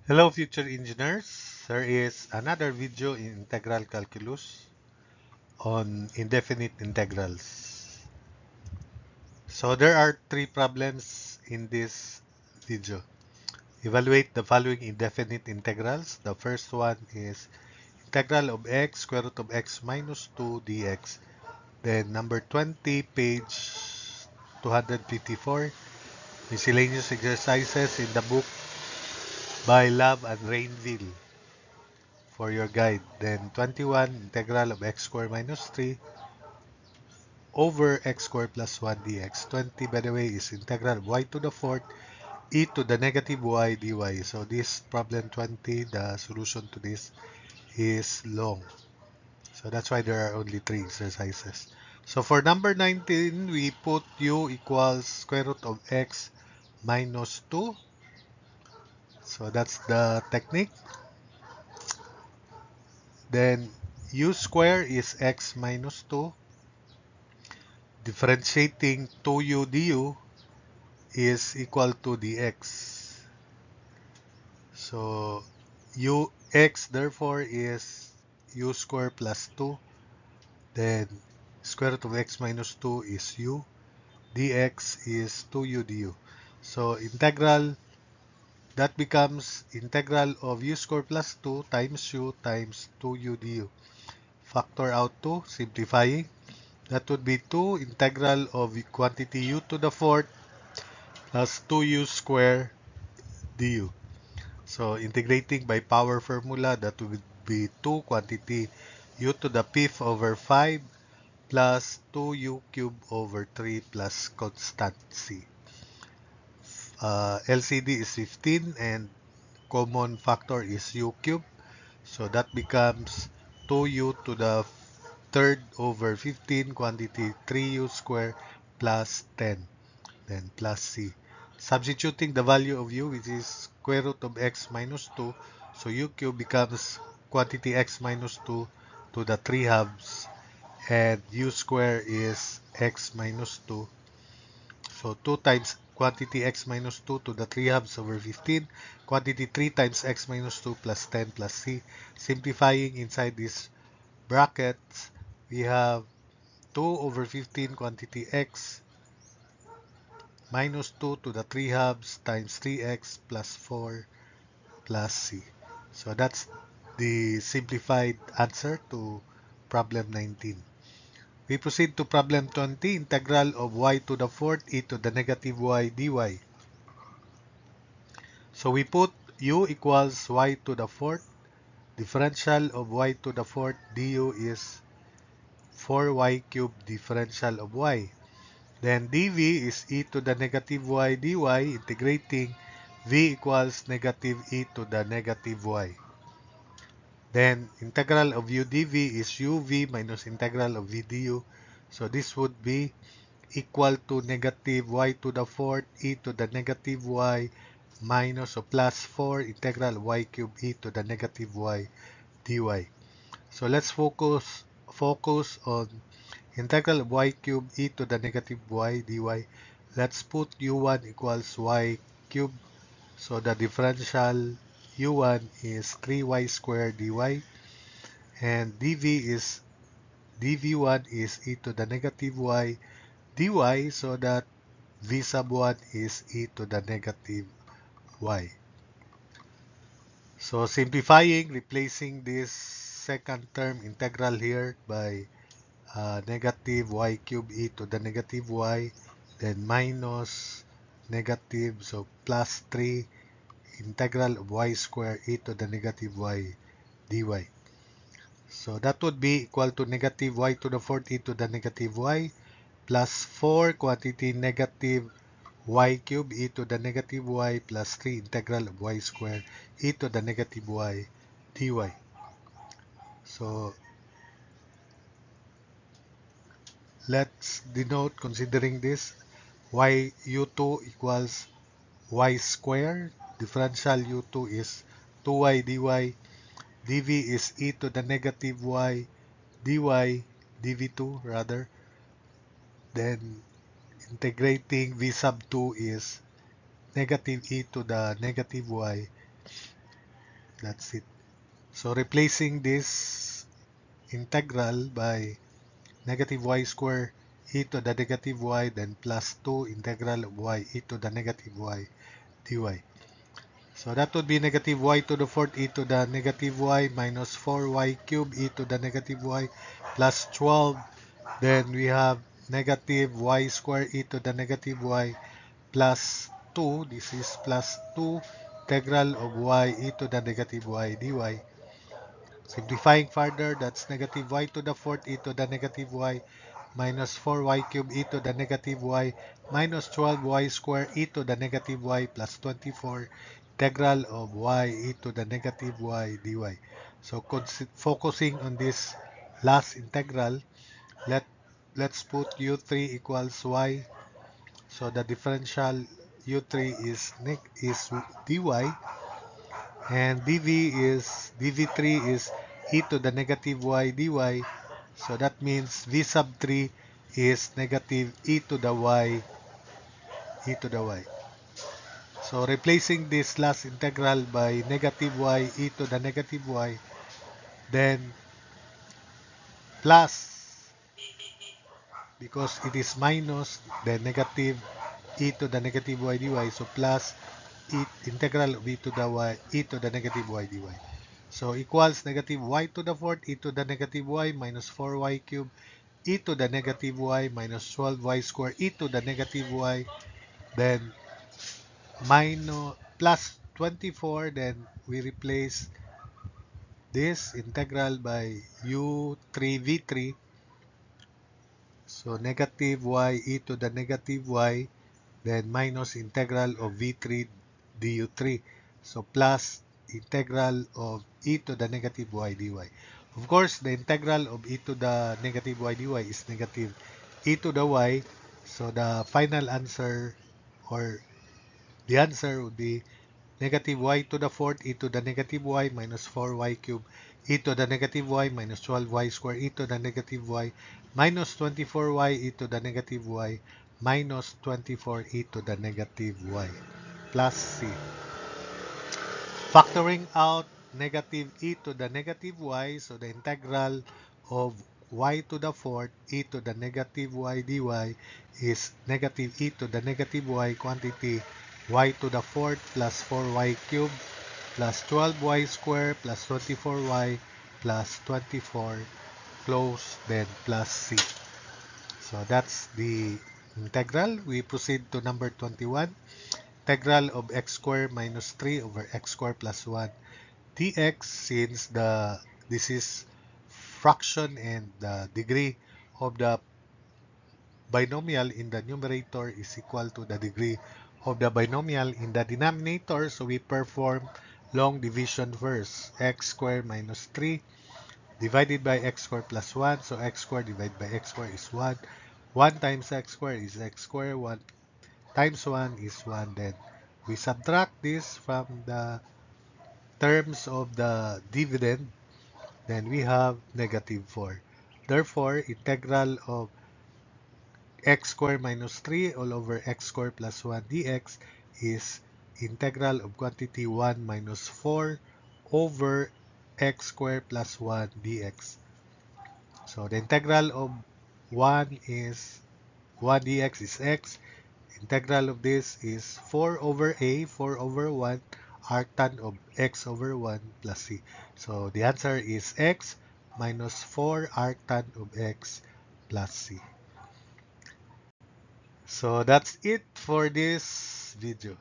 Hello future engineers, there is another video in integral calculus on indefinite integrals. So there are three problems in this video. Evaluate the following indefinite integrals. The first one is integral of x square root of x minus 2 dx. Then number 20, page 254, miscellaneous exercises in the book by Love and Rainville for your guide. Then 21, integral of x squared minus 3 over x squared plus 1 dx. 20, by the way, is integral of y to the fourth e to the negative y dy. So this problem 20, the solution to this is long. So that's why there are only three exercises. So for number 19, we put u equals square root of x minus 2. So that's the technique. Then u square is x minus 2. Differentiating 2u du is equal to dx. So ux therefore is u square plus 2. Then square root of x minus 2 is u. dx is 2u du. So integral, that becomes integral of u square plus 2 times u times 2u du. Factor out 2, simplifying. That would be 2 integral of quantity u to the fourth plus 2u square du. So integrating by power formula, that would be 2 quantity u to the fifth over 5 plus 2u cubed over 3 plus constant c. LCD is 15 and common factor is u cubed. So that becomes 2u to the third over 15 quantity 3u square plus 10. Then plus c. Substituting the value of u, which is square root of x minus 2, so u cube becomes quantity x minus 2 to the 3 halves, and u square is x minus 2. So 2 times quantity x minus 2 to the 3 halves over 15, quantity 3 times x minus 2 plus 10 plus c. Simplifying inside these brackets, we have 2 over 15 quantity x minus 2 to the 3 halves times 3x plus 4 plus c. So that's the simplified answer to problem 19. We proceed to problem 20, integral of y to the fourth e to the negative y dy. So we put u equals y to the fourth. Differential of y to the fourth du is 4y cubed differential of y. Then dv is e to the negative y dy, integrating v equals negative e to the negative y. Then integral of u dv is uv minus integral of v du. So this would be equal to negative y to the fourth e to the negative y minus or plus 4 integral y cubed e to the negative y dy. So let's focus on integral of y cubed e to the negative y dy. Let's put u1 equals y cubed. So the differential u1 is 3y squared dy, and dv1 is e to the negative y dy, so that v sub 1 is e to the negative y. So simplifying, replacing this second term integral here by negative y cubed e to the negative y, then minus negative, so plus 3 integral of y squared e to the negative y dy. So that would be equal to negative y to the fourth e to the negative y plus 4 quantity negative y cubed e to the negative y plus 3 integral of y squared e to the negative y dy. So let's denote, considering this, y u2 equals y squared. Differential u2 is 2y dy. dv is e to the negative y dy, dv2 rather. Then integrating v sub 2 is negative e to the negative y That's it. So replacing this integral by negative y square e to the negative y, then plus 2 integral of y e to the negative y dy. So that would be negative y to the fourth e to the negative y minus 4y cubed e to the negative y plus 12. Then we have negative y square e to the negative y plus 2. This is plus 2 integral of y e to the negative y dy. Simplifying further, that's negative y to the fourth e to the negative y minus 4y cubed e to the negative y minus 12y squared e to the negative y plus 24 integral of y e to the negative y dy. So focusing on this last integral, let let's put u3 equals y. So the differential u3 is dy, and dv3 is e to the negative y dy. So that means v sub 3 is negative e to the y. So replacing this last integral by negative y e to the negative y, then plus, because it is minus, then negative e to the negative y dy, so plus integral of e to the y e to the negative y dy. So equals negative y to the fourth e to the negative y minus 4y cubed e to the negative y minus 12y squared e to the negative y, then minus plus 24, then we replace this integral by u3v3. So negative y e to the negative y, then minus integral of v3 du3. So plus integral of e to the negative y dy. Of course, the integral of e to the negative y dy is negative e to the y. So the final answer, or the answer would be negative y to the fourth e to the negative y minus 4y cubed e to the negative y minus 12y squared e to the negative y minus 24y e to the negative y minus 24 e to the negative y plus c. Factoring out negative e to the negative y, so the integral of y to the fourth e to the negative y dy is negative e to the negative y quantity y to the fourth plus 4y cubed plus 12y squared plus 24y plus 24 close, then plus c. So that's the integral. We proceed to number 21. Integral of x squared minus 3 over x squared plus 1 dx, since this is fraction and the degree of the binomial in the numerator is equal to the degree of the binomial in the denominator. So we perform long division first. X squared minus 3 divided by x squared plus 1. So x squared divided by x squared is 1. 1 times x squared is x squared. 1 times 1 is 1. Then we subtract this from the terms of the dividend. Then we have negative 4. Therefore, integral of x squared minus 3 all over x squared plus 1 dx is integral of quantity 1 minus 4 over x squared plus 1 dx. So the integral of 1 is 1 dx is x. Integral of this is 4 over a, 4 over 1, arctan of x over 1 plus c. So the answer is x minus 4 arctan of x plus c. So that's it for this video.